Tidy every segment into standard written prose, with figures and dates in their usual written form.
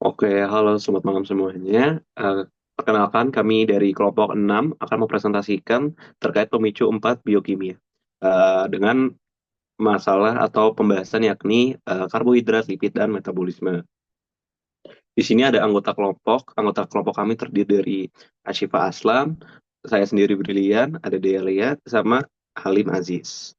Oke, halo selamat malam semuanya. Perkenalkan kami dari kelompok 6 akan mempresentasikan terkait pemicu 4 biokimia. Dengan masalah atau pembahasan yakni karbohidrat, lipid, dan metabolisme. Di sini ada anggota kelompok kami terdiri dari Ashifa Aslam, saya sendiri Brilian, ada Delia, sama Halim Aziz.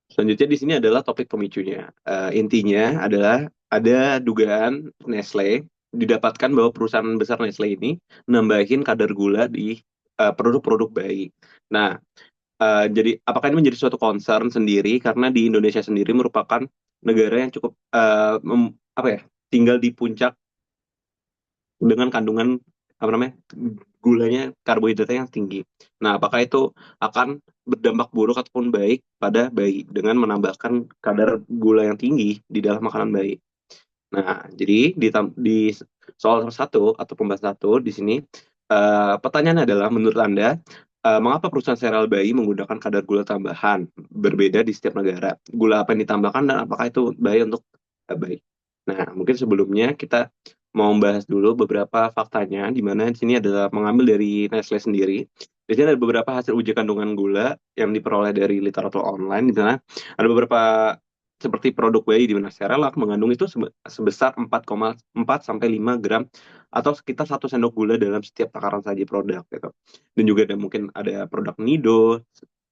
Selanjutnya di sini adalah topik pemicunya. Intinya adalah ada dugaan Nestle didapatkan bahwa perusahaan besar Nestle ini nambahin kadar gula di produk-produk bayi. Nah, jadi apakah ini menjadi suatu concern sendiri karena di Indonesia sendiri merupakan negara yang cukup apa ya, tinggal di puncak dengan kandungan apa namanya gulanya, karbohidratnya yang tinggi. Nah, apakah itu akan berdampak buruk ataupun baik pada bayi dengan menambahkan kadar gula yang tinggi di dalam makanan bayi? Nah, jadi di soal satu atau pembahasan satu di sini, pertanyaannya adalah menurut Anda, mengapa perusahaan sereal bayi menggunakan kadar gula tambahan berbeda di setiap negara? Gula apa yang ditambahkan dan apakah itu baik untuk bayi? Nah, mungkin sebelumnya kita mau membahas dulu beberapa faktanya, di mana di sini adalah mengambil dari Nestle sendiri. Di sini ada beberapa hasil uji kandungan gula yang diperoleh dari literatur online, di mana ada beberapa seperti produk bayi di mana Cerelac mengandung itu sebesar 4,4 sampai 5 gram atau sekitar 1 sendok gula dalam setiap takaran saji produk gitu. Dan juga ada mungkin ada produk Nido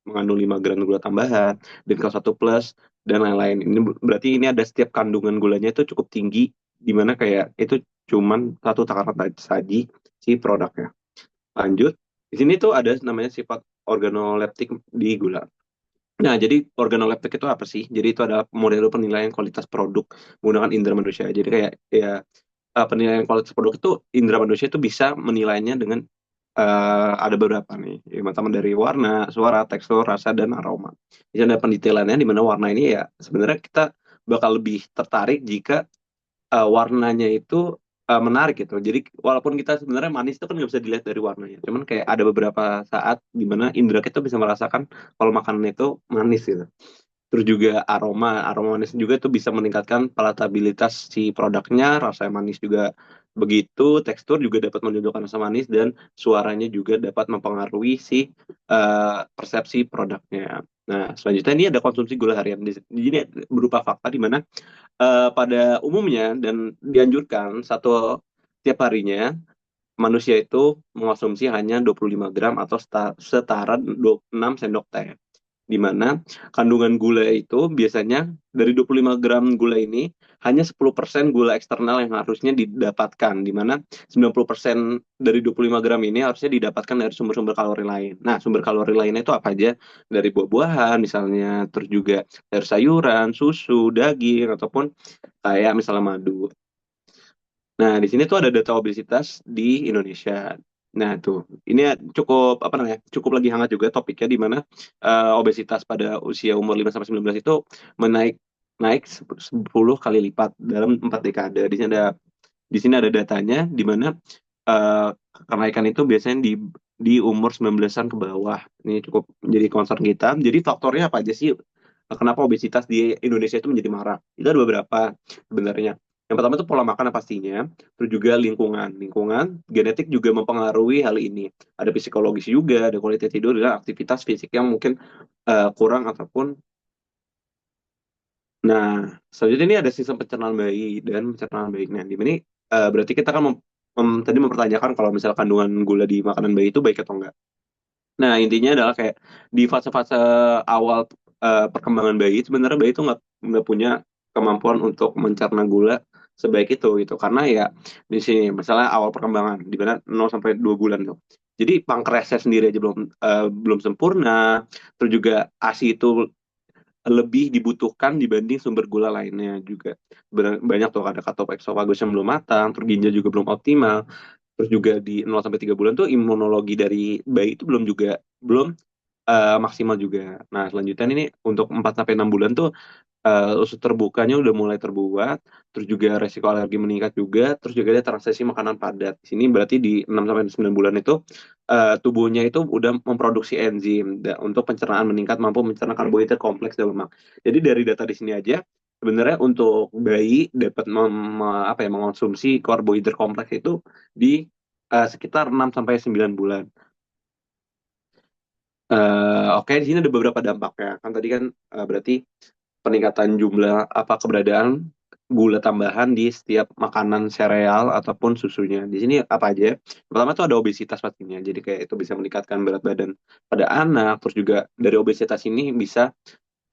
mengandung 5 gram gula tambahan, dan kelas 1 plus dan lain-lain. Ini berarti ini ada setiap kandungan gulanya itu cukup tinggi di mana kayak itu cuman satu takaran saji si produknya. Lanjut, di sini tuh ada namanya sifat organoleptik di gula. Nah, jadi organoleptik itu apa sih? Jadi itu adalah model penilaian kualitas produk menggunakan indera manusia. Jadi kayak ya penilaian kualitas produk itu indera manusia itu bisa menilainya dengan ada beberapa nih. Ya, pertama dari warna, suara, tekstur, rasa, dan aroma. Jadi ada pendetailannya di mana warna ini ya sebenarnya kita bakal lebih tertarik jika warnanya itu menarik gitu. Jadi walaupun kita sebenarnya manis itu kan nggak bisa dilihat dari warnanya. Cuman kayak ada beberapa saat di mana indera kita bisa merasakan kalau makanan itu manis gitu. Terus juga aroma manis juga itu bisa meningkatkan palatabilitas si produknya, rasa manis juga begitu, tekstur juga dapat menunjukkan rasa manis dan suaranya juga dapat mempengaruhi si persepsi produknya. Nah, selanjutnya ini ada konsumsi gula harian. Di sini berupa fakta di mana pada umumnya dan dianjurkan tiap harinya manusia itu mengonsumsi hanya 25 gram atau setara 6 sendok teh, di mana kandungan gula itu biasanya dari 25 gram gula ini hanya 10% gula eksternal yang harusnya didapatkan, di mana 90% dari 25 gram ini harusnya didapatkan dari sumber-sumber kalori lain. Nah, sumber kalori lainnya itu apa aja? Dari buah-buahan misalnya, terus juga dari sayuran, susu, daging, ataupun kayak misalnya madu. Nah, di sini tuh ada data obesitas di Indonesia. Nah, tuh, ini cukup apa namanya? Cukup lagi hangat juga topiknya di mana obesitas pada usia umur 5 sampai 19 itu menaik naik 10 kali lipat dalam 4 dekade. Di sini ada datanya di mana eh, kenaikan itu biasanya di umur 19-an ke bawah. Ini cukup menjadi concern kita. Jadi faktornya apa aja sih? Kenapa obesitas di Indonesia itu menjadi marak? Itu ada beberapa sebenarnya. Yang pertama itu pola makan pastinya, terus juga lingkungan. Lingkungan, genetik juga mempengaruhi hal ini. Ada psikologis juga, ada kualitas tidur, dan aktivitas fisik yang mungkin kurang ataupun. Nah, selanjutnya ini ada sistem pencernaan bayi dan pencernaan bayi. Nah, di sini berarti kita kan tadi mempertanyakan kalau misalnya kandungan gula di makanan bayi itu baik atau enggak. Nah, intinya adalah kayak di fase-fase awal perkembangan bayi, sebenarnya bayi itu nggak punya kemampuan untuk mencerna gula sebaik itu gitu. Karena ya di sini misalnya awal perkembangan di mana 0 sampai 2 bulan tuh. Jadi pankreasnya sendiri aja belum sempurna, terus juga ASI itu lebih dibutuhkan dibanding sumber gula lainnya juga. Banyak tuh ada ketopaesofagus yang belum matang, terus ginjal juga belum optimal. Terus juga di 0 sampai 3 bulan tuh imunologi dari bayi itu belum maksimal juga. Nah, selanjutnya ini untuk 4 sampai 6 bulan tuh usus terbukanya udah mulai terbuat, terus juga resiko alergi meningkat juga, terus juga ada transesi makanan padat. Di sini berarti di 6 sampai 9 bulan itu tubuhnya itu udah memproduksi enzim untuk pencernaan meningkat, mampu mencerna karbohidrat kompleks dan lemak. Jadi dari data di sini aja sebenarnya untuk bayi dapat apa ya, mengonsumsi karbohidrat kompleks itu di sekitar 6 sampai 9 bulan. Oke, di sini ada beberapa dampaknya. Kan tadi kan berarti peningkatan jumlah apa keberadaan gula tambahan di setiap makanan sereal ataupun susunya. Di sini apa aja? Pertama itu ada obesitas pastinya. Jadi kayak itu bisa meningkatkan berat badan pada anak. Terus juga dari obesitas ini bisa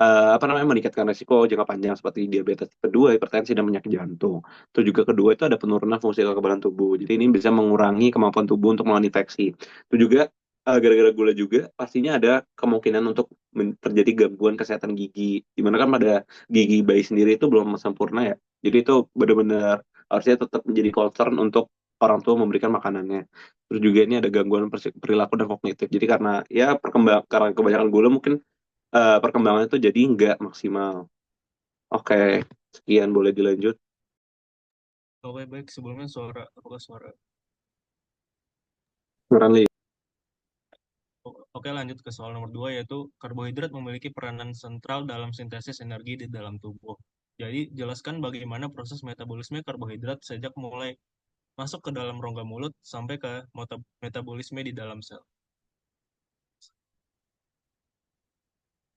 apa namanya meningkatkan resiko jangka panjang seperti diabetes tipe 2, hipertensi dan penyakit jantung. Terus juga kedua itu ada penurunan fungsi kekebalan tubuh. Jadi ini bisa mengurangi kemampuan tubuh untuk melawan infeksi. Itu juga gara-gara gula juga pastinya ada kemungkinan untuk terjadi gangguan kesehatan gigi. Dimana kan pada gigi bayi sendiri itu belum sempurna ya. Jadi itu benar-benar harusnya tetap menjadi concern untuk orang tua memberikan makanannya. Terus juga ini ada gangguan perilaku dan kognitif. Jadi karena ya karena kebanyakan gula mungkin perkembangannya itu jadi nggak maksimal. Oke, sekian boleh dilanjut. Oke, baik. Sebelumnya suara, apakah suara? Ranli. Oke, lanjut ke soal nomor dua, yaitu karbohidrat memiliki peranan sentral dalam sintesis energi di dalam tubuh. Jadi, jelaskan bagaimana proses metabolisme karbohidrat sejak mulai masuk ke dalam rongga mulut sampai ke metabolisme di dalam sel.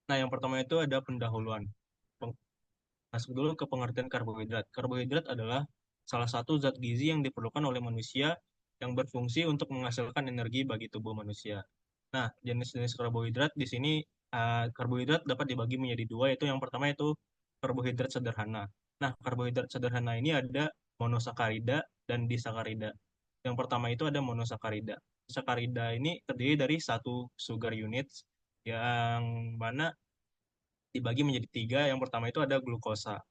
Nah, yang pertama itu ada pendahuluan. Masuk dulu ke pengertian karbohidrat. Karbohidrat adalah salah satu zat gizi yang diperlukan oleh manusia yang berfungsi untuk menghasilkan energi bagi tubuh manusia. Nah, jenis-jenis karbohidrat di sini karbohidrat dapat dibagi menjadi dua, yaitu yang pertama itu karbohidrat sederhana. Nah, karbohidrat sederhana ini ada monosakarida dan disakarida. Yang pertama itu ada monosakarida. Sakarida ini terdiri dari satu sugar units yang mana dibagi menjadi tiga. Yang pertama itu ada glukosa.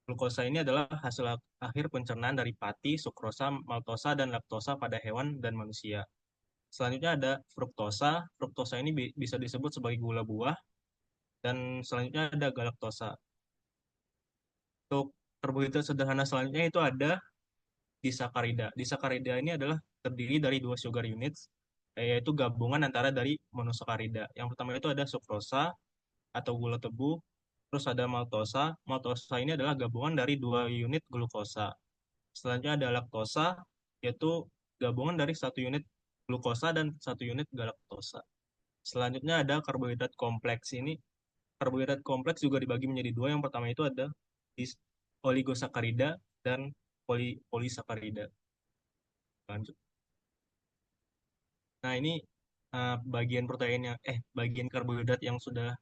Glukosa ini adalah hasil akhir pencernaan dari pati, sukrosa, maltosa, dan laktosa pada hewan dan manusia. Selanjutnya ada fruktosa. Fruktosa ini bisa disebut sebagai gula buah. Dan selanjutnya ada galaktosa. Untuk karbohidrat sederhana selanjutnya itu ada disakarida. Disakarida ini adalah terdiri dari dua sugar units, yaitu gabungan antara dari monosakarida. Yang pertama itu ada sukrosa atau gula tebu, terus ada maltosa. Maltosa ini adalah gabungan dari dua unit glukosa. Selanjutnya ada laktosa, yaitu gabungan dari satu unit glukosa dan satu unit galaktosa. Selanjutnya ada karbohidrat kompleks. Ini karbohidrat kompleks juga dibagi menjadi dua. Yang pertama itu ada oligosakarida dan polisakarida. Lanjut. Nah, ini bagian protein yang bagian karbohidrat yang sudah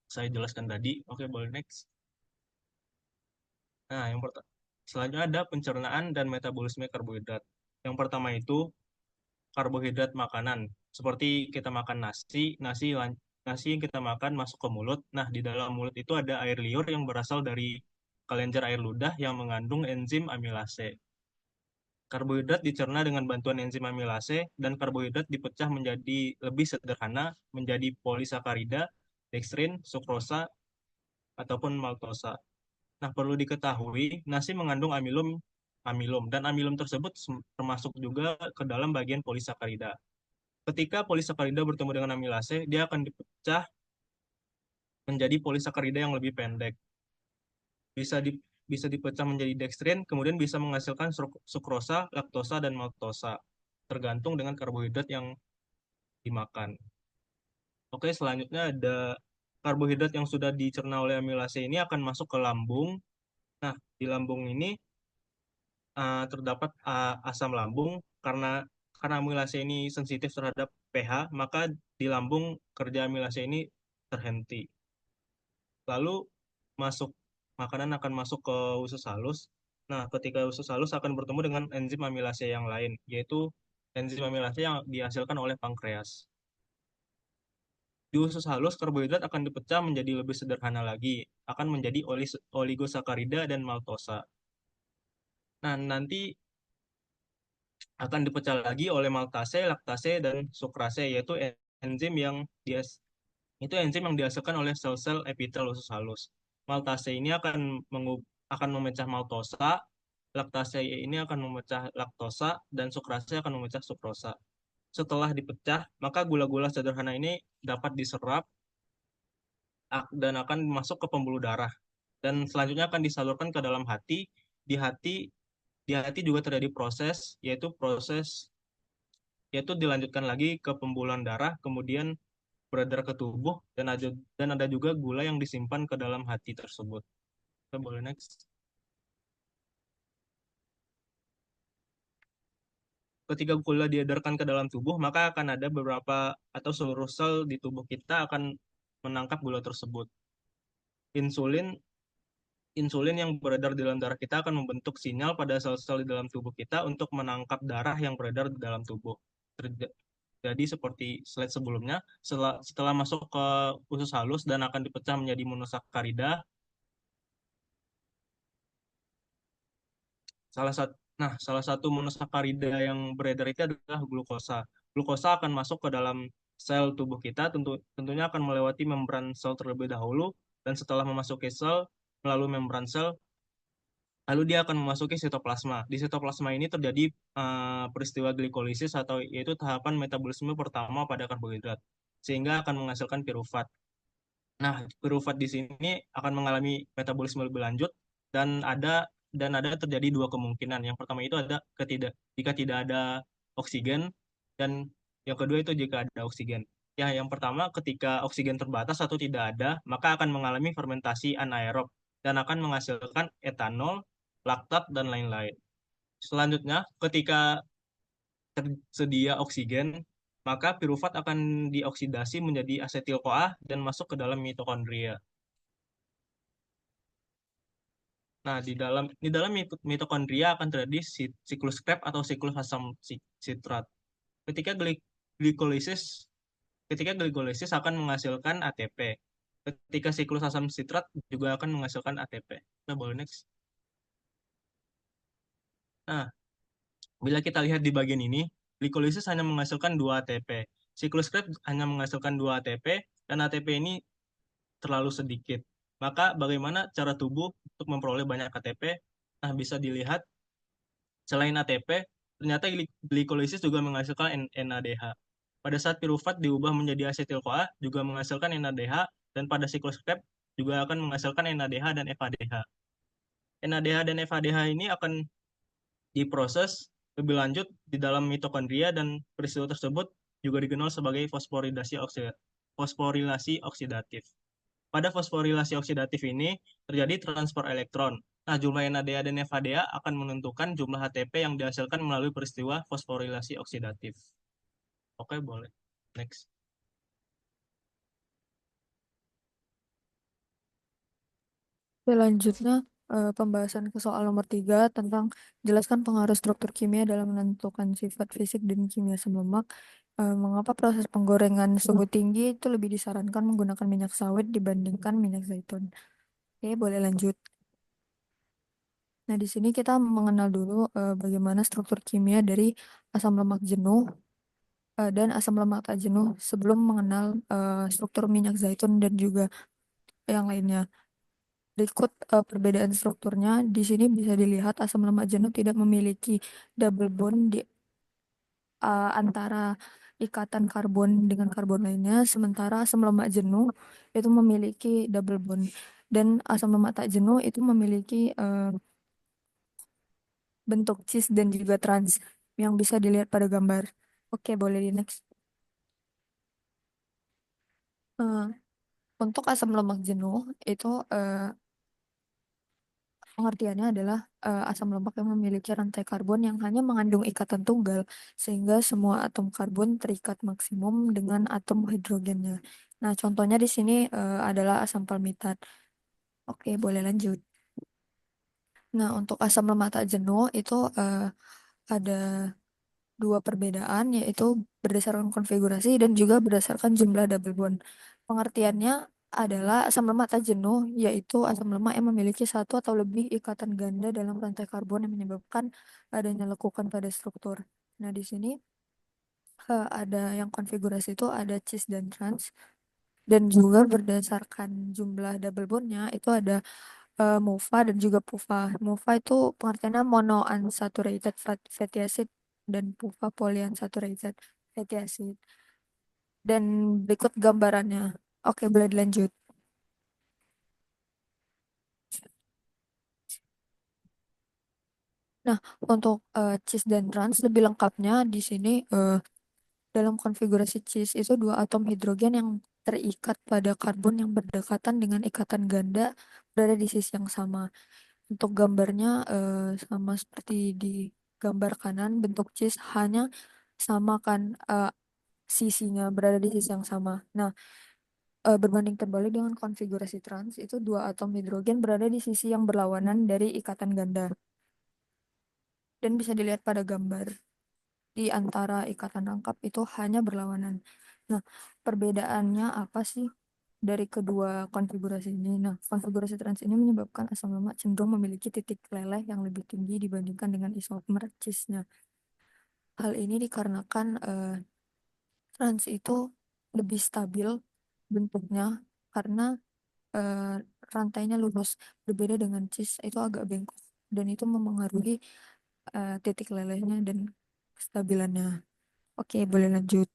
saya jelaskan tadi. Oke, boleh next. Nah, yang pertama selanjutnya ada pencernaan dan metabolisme karbohidrat. Yang pertama itu karbohidrat makanan. Seperti kita makan nasi yang kita makan masuk ke mulut. Nah, di dalam mulut itu ada air liur yang berasal dari kelenjar air ludah yang mengandung enzim amilase. Karbohidrat dicerna dengan bantuan enzim amilase dan karbohidrat dipecah menjadi lebih sederhana menjadi polisakarida, dextrin, sukrosa, ataupun maltosa. Nah, perlu diketahui, nasi mengandung amilum dan amilum tersebut termasuk juga ke dalam bagian polisakarida. Ketika polisakarida bertemu dengan amilase, dia akan dipecah menjadi polisakarida yang lebih pendek. Bisa di, bisa dipecah menjadi dextrin, kemudian bisa menghasilkan sukrosa, laktosa, dan maltosa, tergantung dengan karbohidrat yang dimakan. Oke, selanjutnya ada karbohidrat yang sudah dicerna oleh amilase ini akan masuk ke lambung. Nah, di lambung ini terdapat asam lambung karena amilase ini sensitif terhadap pH, maka di lambung kerja amilase ini terhenti. Lalu masuk makanan akan masuk ke usus halus. Nah, ketika usus halus akan bertemu dengan enzim amilase yang lain, yaitu enzim amilase yang dihasilkan oleh pankreas. Di usus halus, karbohidrat akan dipecah menjadi lebih sederhana lagi, akan menjadi oligosakarida dan maltosa. Nah, nanti akan dipecah lagi oleh maltase, laktase, dan sukrase, yaitu enzim yang dias itu enzim yang dihasilkan oleh sel-sel epitel usus halus. Maltase ini akan memecah maltosa, laktase ini akan memecah laktosa, dan sukrase akan memecah sukrosa. Setelah dipecah, maka gula-gula sederhana ini dapat diserap dan akan masuk ke pembuluh darah. dan selanjutnya akan disalurkan ke dalam hati. Di hati di hati juga terjadi proses, yaitu dilanjutkan lagi ke pembuluh darah, kemudian beredar ke tubuh, dan ada juga gula yang disimpan ke dalam hati tersebut. Kita boleh next. Ketika gula diedarkan ke dalam tubuh, maka akan ada beberapa atau seluruh sel di tubuh kita akan menangkap gula tersebut. Insulin Insulin yang beredar di dalam darah kita akan membentuk sinyal pada sel-sel di dalam tubuh kita untuk menangkap darah yang beredar di dalam tubuh. Jadi seperti slide sebelumnya, setelah masuk ke usus halus dan akan dipecah menjadi monosakarida, salah satu monosakarida yang beredar itu adalah glukosa. Glukosa akan masuk ke dalam sel tubuh kita, tentunya akan melewati membran sel terlebih dahulu, dan setelah memasuki sel, melalui membran sel, lalu dia akan memasuki sitoplasma. Di sitoplasma ini terjadi peristiwa glikolisis, atau yaitu tahapan metabolisme pertama pada karbohidrat, sehingga akan menghasilkan pirufat. Nah, pirufat di sini akan mengalami metabolisme lebih lanjut, dan ada terjadi dua kemungkinan. Yang pertama itu jika tidak ada oksigen, dan yang kedua itu jika ada oksigen. Ya, yang pertama ketika oksigen terbatas atau tidak ada, maka akan mengalami fermentasi anaerob dan akan menghasilkan etanol, laktat, dan lain-lain. Selanjutnya, ketika tersedia oksigen, maka pirufat akan dioksidasi menjadi asetil-CoA dan masuk ke dalam mitokondria. Nah, di dalam mitokondria akan terjadi siklus Krebs atau siklus asam sitrat. Ketika glikolisis ketika glikolisis akan menghasilkan ATP. Ketika siklus asam sitrat juga akan menghasilkan ATP. Nah, boleh next. Nah, bila kita lihat di bagian ini, glikolisis hanya menghasilkan 2 ATP. Siklus Krebs hanya menghasilkan 2 ATP, dan ATP ini terlalu sedikit. Maka bagaimana cara tubuh untuk memperoleh banyak ATP? Nah, bisa dilihat selain ATP, ternyata glikolisis juga menghasilkan NADH. Pada saat pirufat diubah menjadi asetil-CoA juga menghasilkan NADH, dan pada siklus Krebs juga akan menghasilkan NADH dan FADH. NADH dan FADH ini akan diproses lebih lanjut di dalam mitokondria, dan peristiwa tersebut juga dikenal sebagai fosforilasi oksidatif. Pada fosforilasi oksidatif ini terjadi transfer elektron. Nah, jumlah NADH dan FADH akan menentukan jumlah ATP yang dihasilkan melalui peristiwa fosforilasi oksidatif. Oke, boleh. Next. Selanjutnya, pembahasan ke soal nomor 3 tentang jelaskan pengaruh struktur kimia dalam menentukan sifat fisik dan kimia asam lemak. Mengapa proses penggorengan suhu tinggi itu lebih disarankan menggunakan minyak sawit dibandingkan minyak zaitun? Oke, boleh lanjut. Nah, di sini kita mengenal dulu bagaimana struktur kimia dari asam lemak jenuh dan asam lemak tak jenuh sebelum mengenal struktur minyak zaitun dan juga yang lainnya. Berikut perbedaan strukturnya. Di sini bisa dilihat asam lemak jenuh tidak memiliki double bond di antara ikatan karbon dengan karbon lainnya, sementara asam lemak jenuh itu memiliki double bond. Dan asam lemak tak jenuh itu memiliki bentuk cis dan juga trans yang bisa dilihat pada gambar. Oke, boleh di next. Eh, untuk asam lemak jenuh itu pengertiannya adalah asam lemak yang memiliki rantai karbon yang hanya mengandung ikatan tunggal, sehingga semua atom karbon terikat maksimum dengan atom hidrogennya. Nah, contohnya di sini adalah asam palmitat. Oke, boleh lanjut. Nah, untuk asam lemak tak jenuh itu ada dua perbedaan, yaitu berdasarkan konfigurasi dan juga berdasarkan jumlah double bond. Pengertiannya adalah asam lemak tak jenuh, yaitu asam lemak yang memiliki satu atau lebih ikatan ganda dalam rantai karbon yang menyebabkan adanya lekukan pada struktur. Nah, di sini ada yang konfigurasi itu ada cis dan trans, dan juga berdasarkan jumlah double bondnya itu ada MUFA dan juga PUFA. MUFA itu pengertiannya monounsaturated fatty acid dan PUFA polyunsaturated fatty acid. Dan berikut gambarannya. Oke, boleh dilanjut. Nah, untuk cheese dan trans lebih lengkapnya di sini dalam konfigurasi cheese itu dua atom hidrogen yang terikat pada karbon yang berdekatan dengan ikatan ganda berada di sisi yang sama. Untuk gambarnya sama seperti di gambar kanan, bentuk cheese hanya sama kan sisinya berada di sisi yang sama. Nah, berbanding terbalik dengan konfigurasi trans, itu dua atom hidrogen berada di sisi yang berlawanan dari ikatan ganda. Dan bisa dilihat pada gambar, di antara ikatan rangkap itu hanya berlawanan. Nah, perbedaannya apa sih dari kedua konfigurasi ini? Nah, konfigurasi trans ini menyebabkan asam lemak cenderung memiliki titik leleh yang lebih tinggi dibandingkan dengan isomer cis-nya. Hal ini dikarenakan trans itu lebih stabil bentuknya karena eh, rantainya lurus, berbeda dengan cis itu agak bengkok dan itu memengaruhi titik lelehnya dan kestabilannya. Oke, boleh lanjut.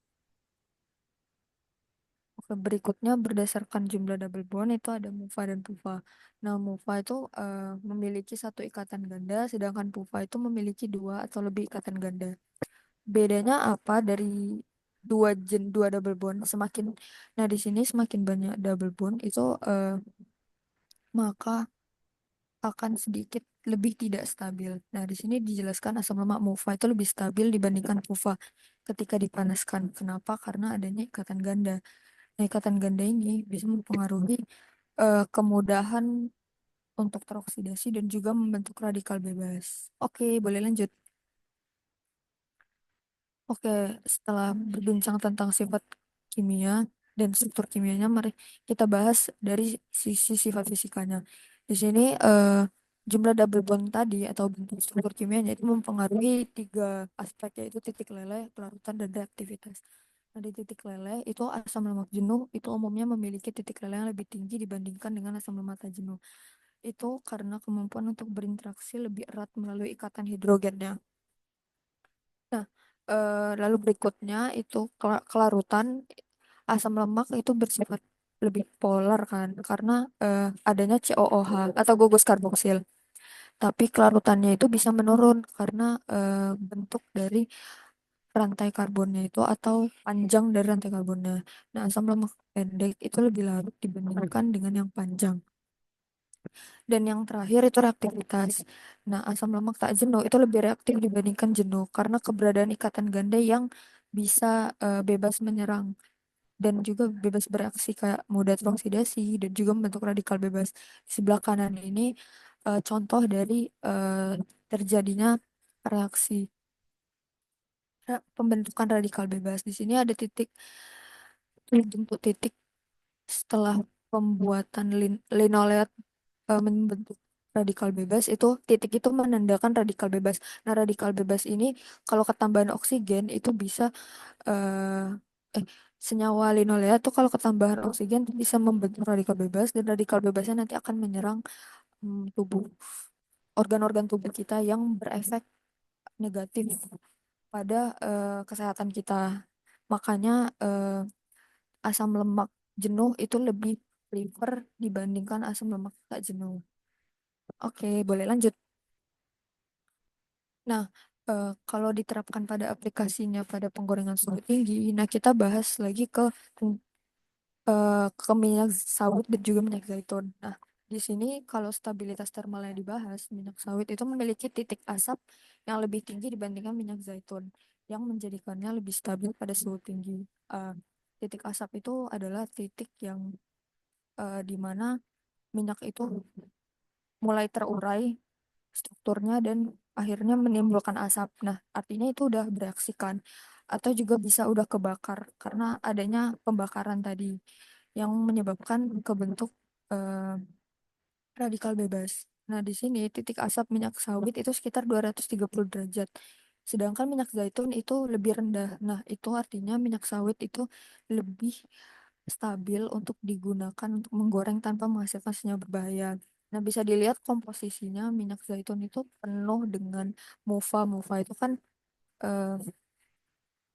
Oke, berikutnya berdasarkan jumlah double bond itu ada muva dan puva. Nah, muva itu memiliki satu ikatan ganda, sedangkan puva itu memiliki dua atau lebih ikatan ganda. Bedanya apa dari dua double bond? Nah di sini semakin banyak double bond itu maka akan sedikit lebih tidak stabil. Nah, di sini dijelaskan asam lemak muva itu lebih stabil dibandingkan puva ketika dipanaskan. Kenapa? Karena adanya ikatan ganda. Nah, ikatan ganda ini bisa mempengaruhi kemudahan untuk teroksidasi dan juga membentuk radikal bebas. Oke, boleh lanjut. Oke, setelah berbincang tentang sifat kimia dan struktur kimianya, mari kita bahas dari sisi sifat fisikanya. Di sini jumlah double bond tadi atau bentuk struktur kimianya itu mempengaruhi tiga aspek yaitu titik leleh, kelarutan, dan reaktivitas. Nah, di titik leleh itu asam lemak jenuh itu umumnya memiliki titik leleh yang lebih tinggi dibandingkan dengan asam lemak tak jenuh. Itu karena kemampuan untuk berinteraksi lebih erat melalui ikatan hidrogennya. Nah, lalu berikutnya itu kelarutan asam lemak itu bersifat lebih polar kan karena adanya COOH atau gugus karboksil. Tapi kelarutannya itu bisa menurun karena bentuk dari rantai karbonnya itu atau panjang dari rantai karbonnya. Nah, asam lemak pendek itu lebih larut dibandingkan dengan yang panjang. Dan yang terakhir itu reaktivitas. Nah, asam lemak tak jenuh itu lebih reaktif dibandingkan jenuh karena keberadaan ikatan ganda yang bisa bebas menyerang dan juga bebas bereaksi kayak mudah teroksidasi dan juga membentuk radikal bebas. Di sebelah kanan ini contoh dari terjadinya reaksi pembentukan radikal bebas. Di sini ada titik bentuk titik setelah pembuatan linoleat membentuk radikal bebas itu titik itu menandakan radikal bebas. Nah, radikal bebas ini kalau ketambahan oksigen itu bisa eh, eh, senyawa linoleat tuh kalau ketambahan oksigen bisa membentuk radikal bebas dan radikal bebasnya nanti akan menyerang tubuh organ-organ tubuh kita yang berefek negatif pada kesehatan kita. Makanya asam lemak jenuh itu lebih prefer dibandingkan asam lemak tak jenuh. Oke, boleh lanjut. Nah, kalau diterapkan pada aplikasinya pada penggorengan suhu tinggi, nah kita bahas lagi ke minyak sawit dan juga minyak zaitun. Nah, di sini kalau stabilitas termalnya dibahas, minyak sawit itu memiliki titik asap yang lebih tinggi dibandingkan minyak zaitun, yang menjadikannya lebih stabil pada suhu tinggi. Eh, Titik asap itu adalah titik yang di mana minyak itu mulai terurai strukturnya dan akhirnya menimbulkan asap. Nah, artinya itu udah bereaksikan atau juga bisa udah kebakar karena adanya pembakaran tadi yang menyebabkan kebentuk eh, radikal bebas. Nah, di sini titik asap minyak sawit itu sekitar 230 derajat. Sedangkan minyak zaitun itu lebih rendah. Nah, itu artinya minyak sawit itu lebih stabil untuk digunakan untuk menggoreng tanpa menghasilkan senyawa berbahaya. Nah, bisa dilihat komposisinya minyak zaitun itu penuh dengan muva. Muva itu kan eh,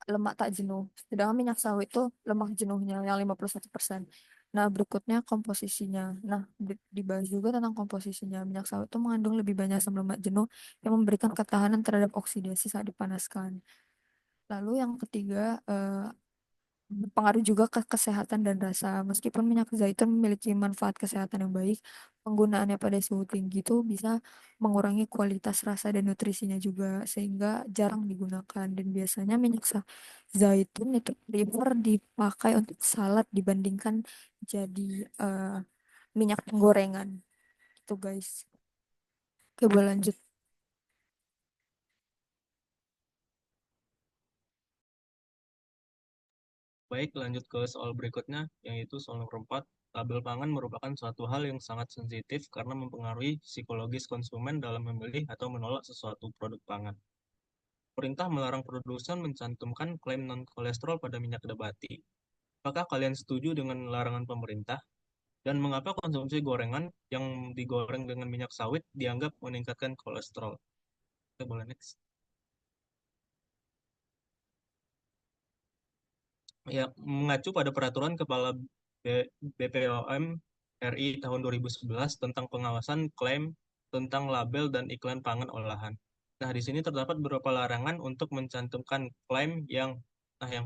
lemak tak jenuh. Sedangkan minyak sawit itu lemak jenuhnya yang 51%. Nah, berikutnya komposisinya. Nah, dibahas juga tentang komposisinya. Minyak sawit itu mengandung lebih banyak asam lemak jenuh yang memberikan ketahanan terhadap oksidasi saat dipanaskan. Lalu yang ketiga, berpengaruh juga ke kesehatan dan rasa. Meskipun minyak zaitun memiliki manfaat kesehatan yang baik, penggunaannya pada suhu tinggi itu bisa mengurangi kualitas rasa dan nutrisinya juga, sehingga jarang digunakan. Dan biasanya minyak zaitun itu prefer dipakai untuk salad dibandingkan jadi eh, minyak penggorengan. Itu guys. Oke, boleh lanjut. Baik, lanjut ke soal berikutnya, yaitu soal nomor 4. Label pangan merupakan suatu hal yang sangat sensitif karena mempengaruhi psikologis konsumen dalam memilih atau menolak sesuatu produk pangan. Pemerintah melarang produsen mencantumkan klaim non-kolesterol pada minyak nabati. Apakah kalian setuju dengan larangan pemerintah? Dan mengapa konsumsi gorengan yang digoreng dengan minyak sawit dianggap meningkatkan kolesterol? Kita boleh next. Ya, mengacu pada peraturan Kepala BPOM RI tahun 2011 tentang pengawasan klaim tentang label dan iklan pangan olahan. Nah, di sini terdapat beberapa larangan untuk mencantumkan klaim yang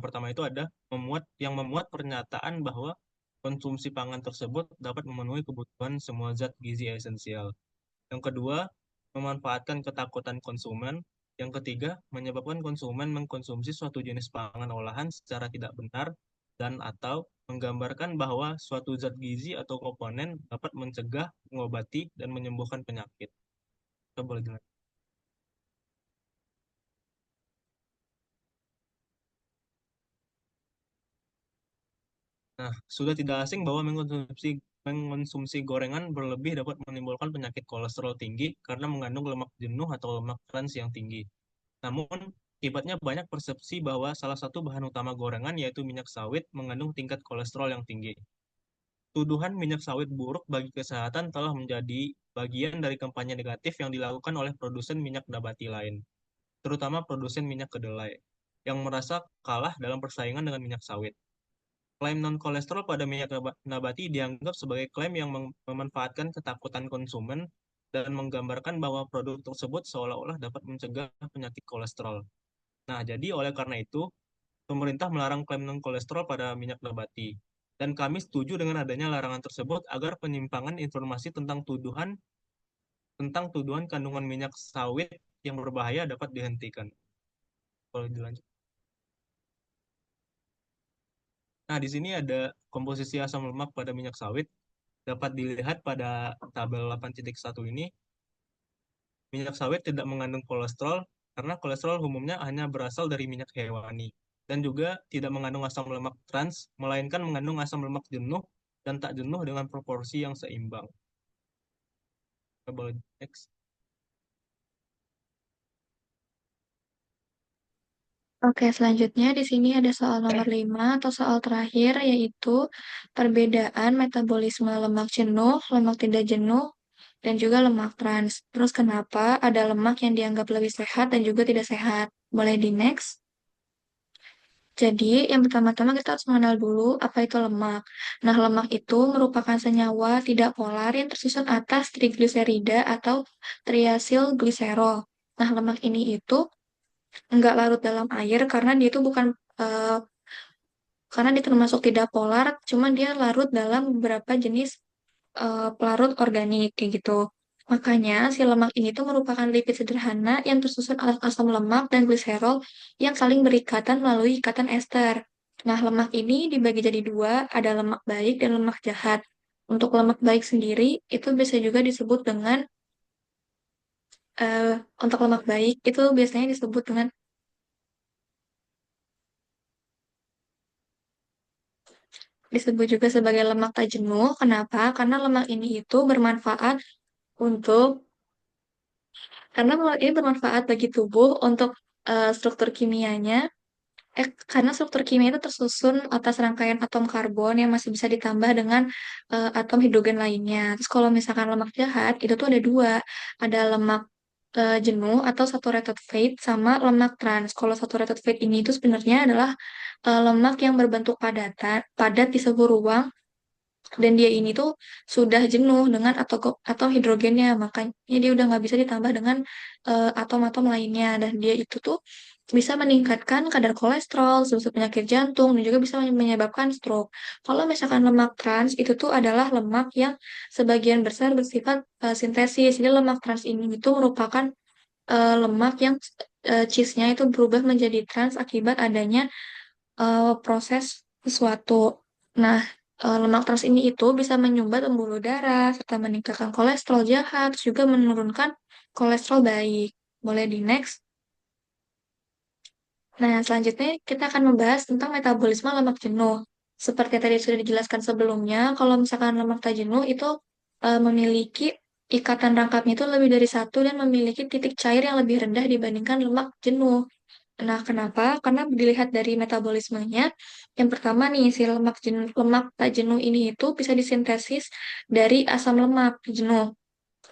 pertama itu ada memuat pernyataan bahwa konsumsi pangan tersebut dapat memenuhi kebutuhan semua zat gizi esensial. Yang kedua, memanfaatkan ketakutan konsumen. Yang ketiga, menyebabkan konsumen mengkonsumsi suatu jenis pangan olahan secara tidak benar dan atau menggambarkan bahwa suatu zat gizi atau komponen dapat mencegah, mengobati, dan menyembuhkan penyakit. Kita boleh jelaskan. Nah, sudah tidak asing bahwa mengonsumsi gorengan berlebih dapat menimbulkan penyakit kolesterol tinggi karena mengandung lemak jenuh atau lemak trans yang tinggi. Namun, akibatnya banyak persepsi bahwa salah satu bahan utama gorengan yaitu minyak sawit mengandung tingkat kolesterol yang tinggi. Tuduhan minyak sawit buruk bagi kesehatan telah menjadi bagian dari kampanye negatif yang dilakukan oleh produsen minyak nabati lain, terutama produsen minyak kedelai, yang merasa kalah dalam persaingan dengan minyak sawit. Klaim non-kolesterol pada minyak nabati dianggap sebagai klaim yang memanfaatkan ketakutan konsumen dan menggambarkan bahwa produk tersebut seolah-olah dapat mencegah penyakit kolesterol. Nah, jadi oleh karena itu, pemerintah melarang klaim non-kolesterol pada minyak nabati. Dan kami setuju dengan adanya larangan tersebut agar penyimpangan informasi tentang tuduhan kandungan minyak sawit yang berbahaya dapat dihentikan. Boleh dilanjut. Nah, di sini ada komposisi asam lemak pada minyak sawit. Dapat dilihat pada tabel 8.1 ini, minyak sawit tidak mengandung kolesterol karena kolesterol umumnya hanya berasal dari minyak hewani dan juga tidak mengandung asam lemak trans, melainkan mengandung asam lemak jenuh dan tak jenuh dengan proporsi yang seimbang. Kita boleh next. Oke, selanjutnya di sini ada soal nomor 5 atau soal terakhir, yaitu perbedaan metabolisme lemak jenuh, lemak tidak jenuh, dan juga lemak trans. Terus kenapa ada lemak yang dianggap lebih sehat dan juga tidak sehat? Boleh di next. Jadi, yang pertama-tama kita harus mengenal dulu apa itu lemak. Nah, lemak itu merupakan senyawa tidak polar yang tersusun atas trigliserida atau triasilgliserol. Nah, lemak ini itu nggak larut dalam air karena dia itu bukan eh, karena dia termasuk tidak polar, cuman dia larut dalam beberapa jenis pelarut organik kayak gitu. Makanya si lemak ini tuh merupakan lipid sederhana yang tersusun atas asam lemak dan gliserol yang saling berikatan melalui ikatan ester. Nah, lemak ini dibagi jadi dua, ada lemak baik dan lemak jahat. Untuk lemak baik sendiri itu bisa juga disebut dengan eh, untuk lemak baik itu biasanya disebut dengan disebut juga sebagai lemak tak jenuh. Kenapa? Karena lemak ini itu bermanfaat untuk karena lemak ini bermanfaat bagi tubuh untuk struktur kimianya. Karena struktur kimia itu tersusun atas rangkaian atom karbon yang masih bisa ditambah dengan atom hidrogen lainnya. Terus kalau misalkan lemak jahat, itu tuh ada dua. Ada lemak jenuh atau saturated fat sama lemak trans. Kalau saturated fat ini itu sebenarnya adalah lemak yang berbentuk padat di seluruh ruang Dan dia ini tuh sudah jenuh dengan atom hidrogennya, makanya dia udah nggak bisa ditambah dengan atom-atom lainnya. Dan dia itu tuh bisa meningkatkan kadar kolesterol, susu penyakit jantung, dan juga bisa menyebabkan stroke. Kalau misalkan lemak trans itu tuh adalah lemak yang sebagian besar bersifat sintesis. Jadi lemak trans ini itu merupakan lemak yang cheese-nya itu berubah menjadi trans akibat adanya proses sesuatu. Nah, lemak trans ini itu bisa menyumbat pembuluh darah, serta meningkatkan kolesterol jahat, terus juga menurunkan kolesterol baik. Boleh di next. Nah, selanjutnya kita akan membahas tentang metabolisme lemak jenuh. Seperti yang tadi sudah dijelaskan sebelumnya, kalau misalkan lemak tak jenuh itu memiliki ikatan rangkapnya itu lebih dari satu dan memiliki titik cair yang lebih rendah dibandingkan lemak jenuh. Nah, kenapa? Karena dilihat dari metabolismenya, yang pertama nih, si lemak tak jenuh ini itu bisa disintesis dari asam lemak jenuh.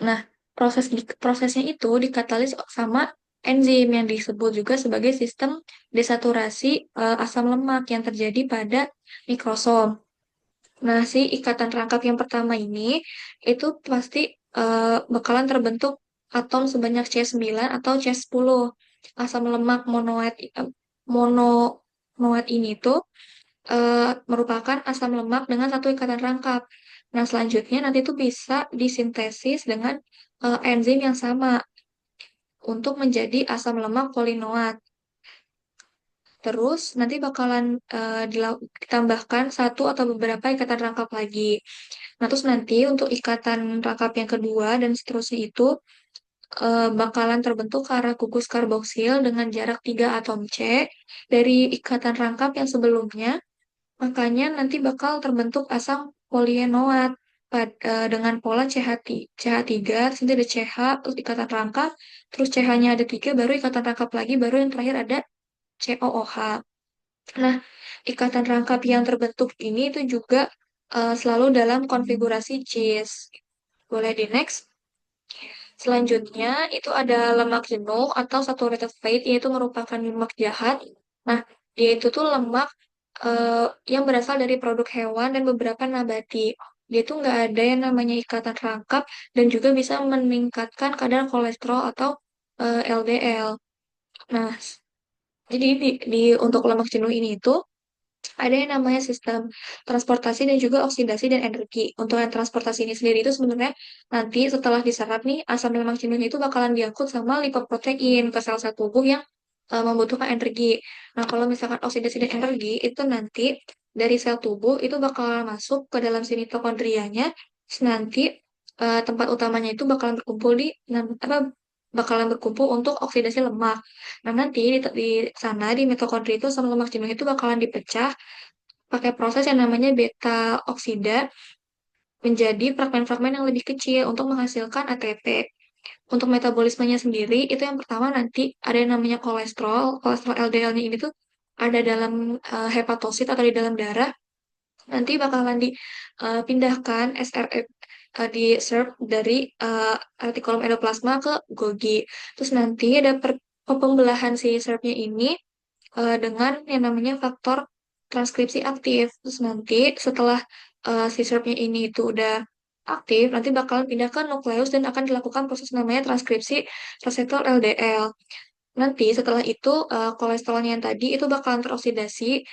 Nah, prosesnya itu dikatalis sama enzim yang disebut juga sebagai sistem desaturasi asam lemak yang terjadi pada mikrosom. Nah, si ikatan rangkap yang pertama ini itu pasti bakalan terbentuk atom sebanyak C9 atau C10. Asam lemak mononoid ini tuh merupakan asam lemak dengan satu ikatan rangkap. Nah, selanjutnya nanti itu bisa disintesis dengan enzim yang sama untuk menjadi asam lemak polinoat. Terus nanti bakalan ditambahkan satu atau beberapa ikatan rangkap lagi. Nah, terus nanti untuk ikatan rangkap yang kedua dan seterusnya itu bakalan terbentuk karena gugus karboksil dengan jarak 3 atom C dari ikatan rangkap yang sebelumnya. Makanya nanti bakal terbentuk asam polienoat dengan pola CH3, nanti ada CH, terus ikatan rangkap, terus CH-nya ada 3, baru ikatan rangkap lagi, baru yang terakhir ada COOH. Nah, ikatan rangkap yang terbentuk ini itu juga selalu dalam konfigurasi cis. Boleh di next. Selanjutnya itu ada lemak jenuh atau saturated fat, yaitu merupakan lemak jahat. Nah, dia itu tuh lemak yang berasal dari produk hewan dan beberapa nabati. Dia tuh nggak ada yang namanya ikatan rangkap dan juga bisa meningkatkan kadar kolesterol atau LDL. Nah, jadi untuk lemak jenuh ini itu ada yang namanya sistem transportasi dan juga oksidasi dan energi. Untuk yang transportasi ini sendiri itu sebenarnya nanti setelah diserap nih, asam lemak jenuhnya itu bakalan diangkut sama lipoprotein ke sel-sel tubuh yang membutuhkan energi. Nah, kalau misalkan oksidasi dan energi itu nanti dari sel tubuh itu bakalan masuk ke dalam si mitokondrianya, terus nanti tempat utamanya itu bakalan berkumpul bakalan berkumpul untuk oksidasi lemak. Nah, nanti di sana di mitokondria itu asam lemak jenuh itu bakalan dipecah pakai proses yang namanya beta oksida menjadi fragmen-fragmen yang lebih kecil untuk menghasilkan ATP. Untuk metabolismenya sendiri, itu yang pertama nanti ada yang namanya kolesterol. Kolesterol LDL-nya ini tuh ada dalam hepatosit atau di dalam darah. Nanti bakalan dipindahkan SRF di SERP dari retikulum endoplasma ke Golgi. Terus nanti ada pembelahan si SERP-nya ini dengan yang namanya faktor transkripsi aktif. Terus nanti setelah si SERP-nya ini itu udah aktif, nanti bakalan pindah ke nukleus dan akan dilakukan proses namanya transkripsi reseptor LDL. Nanti setelah itu kolesterolnya yang tadi itu bakalan teroksidasi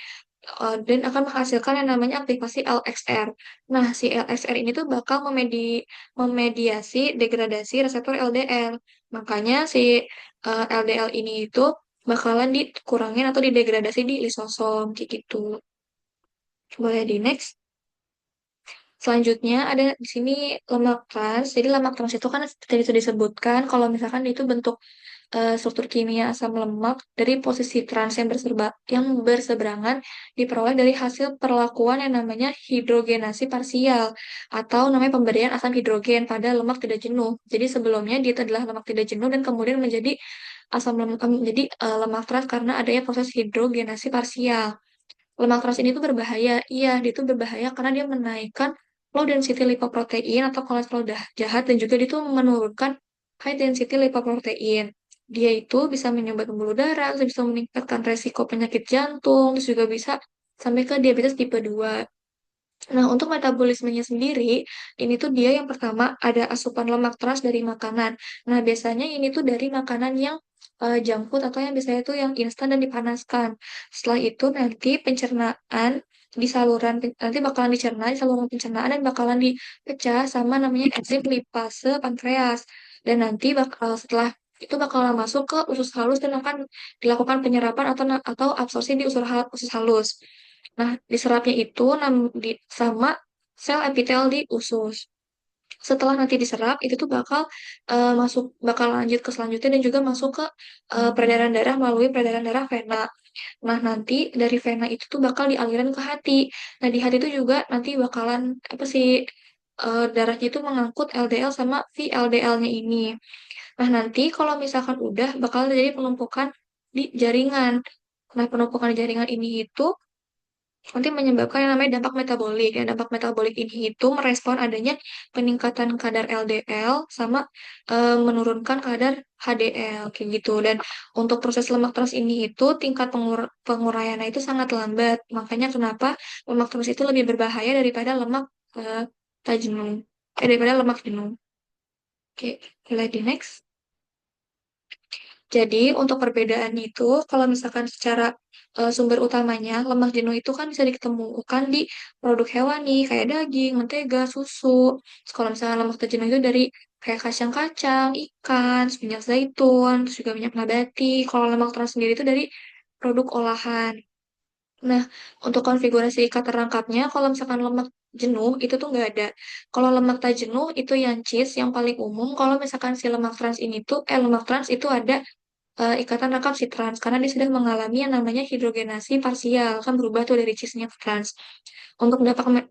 dan akan menghasilkan yang namanya aktivasi LXR. Nah, si LXR ini tuh bakal memediasi degradasi reseptor LDL. Makanya si LDL ini itu bakalan dikurangin atau didegradasi di lisosom kayak gitu. Boleh di next. Selanjutnya ada di sini lemak trans. Jadi lemak trans itu kan tadi sudah disebutkan kalau misalkan itu bentuk struktur kimia asam lemak dari posisi trans yang berseberangan diperoleh dari hasil perlakuan yang namanya hidrogenasi parsial atau namanya pemberian asam hidrogen pada lemak tidak jenuh. Jadi sebelumnya dia itu adalah lemak tidak jenuh dan kemudian menjadi menjadi lemak trans karena adanya proses hidrogenasi parsial. Lemak trans ini tuh berbahaya. Iya, dia tuh berbahaya karena dia menaikkan low density lipoprotein atau kolesterol jahat dan juga dia tuh menurunkan high density lipoprotein. Dia itu bisa menyumbat pembuluh darah, terus bisa meningkatkan resiko penyakit jantung, terus juga bisa sampai ke diabetes tipe 2. Nah, untuk metabolismenya sendiri, ini tuh dia yang pertama ada asupan lemak trans dari makanan. Nah, biasanya ini tuh dari makanan yang junk food atau yang biasanya tuh yang instan dan dipanaskan. Setelah itu nanti pencernaan di saluran nanti bakalan dicerna di saluran pencernaan dan bakalan dipecah sama namanya enzim lipase pankreas. Dan nanti bakal setelah itu bakalan masuk ke usus halus dan akan dilakukan penyerapan atau absorpsi di usus halus. Nah, diserapnya itu sama sel epitel di usus. Setelah nanti diserap, itu tuh bakal lanjut ke selanjutnya dan juga masuk ke peredaran darah melalui peredaran darah vena. Nah, nanti dari vena itu tuh bakal dialirkan ke hati. Nah, di hati itu juga nanti bakalan apa sih darahnya itu mengangkut LDL sama VLDL-nya ini. Nah, nanti kalau misalkan udah bakal terjadi penumpukan di jaringan. Nah, penumpukan di jaringan ini itu nanti menyebabkan yang namanya dampak metabolik. Yang dampak metabolik ini itu merespon adanya peningkatan kadar LDL sama menurunkan kadar HDL kayak gitu. Dan untuk proses lemak trans ini itu tingkat penguraiannya itu sangat lambat. Makanya kenapa lemak trans itu lebih berbahaya daripada lemak eh, tak jenuh. Daripada lemak jenuh. Oke, mulai di next. Jadi untuk perbedaannya itu, kalau misalkan secara sumber utamanya, lemak jenuh itu kan bisa ditemukan di produk hewani, kayak daging, mentega, susu. Terus kalau misalkan lemak tak jenuh itu dari kayak kacang-kacang, ikan, terus minyak zaitun, terus juga minyak nabati. Kalau lemak trans sendiri itu dari produk olahan. Nah, untuk konfigurasi kata rangkapnya, kalau misalkan lemak jenuh, itu tuh nggak ada. Kalau lemak tak jenuh, itu yang cheese, yang paling umum. Kalau misalkan si lemak trans ini tuh, lemak trans itu ada ikatan rangkap si trans karena dia sudah mengalami yang namanya hidrogenasi parsial kan berubah tuh dari cisnya ke trans. Untuk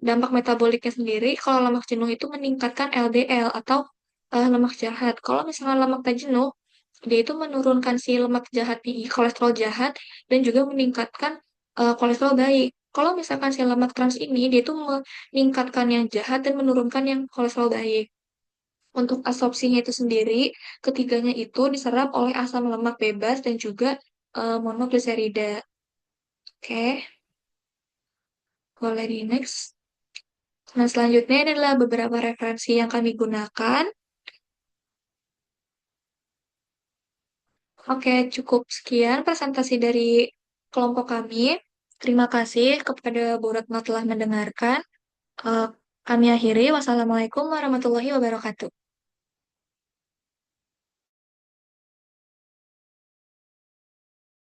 dampak metaboliknya sendiri, kalau lemak jenuh itu meningkatkan LDL atau lemak jahat. Kalau misalnya lemak tak jenuh, dia itu menurunkan si lemak jahat nih, kolesterol jahat dan juga meningkatkan kolesterol baik. Kalau misalkan si lemak trans ini, dia itu meningkatkan yang jahat dan menurunkan yang kolesterol baik. Untuk absorpsinya itu sendiri, ketiganya itu diserap oleh asam lemak bebas dan juga monogliserida. Oke, boleh di next. Nah, selanjutnya ini adalah beberapa referensi yang kami gunakan. Oke, cukup sekian presentasi dari kelompok kami. Terima kasih kepada Bu Retno telah mendengarkan. Eh, Kami akhiri. Wassalamualaikum warahmatullahi wabarakatuh.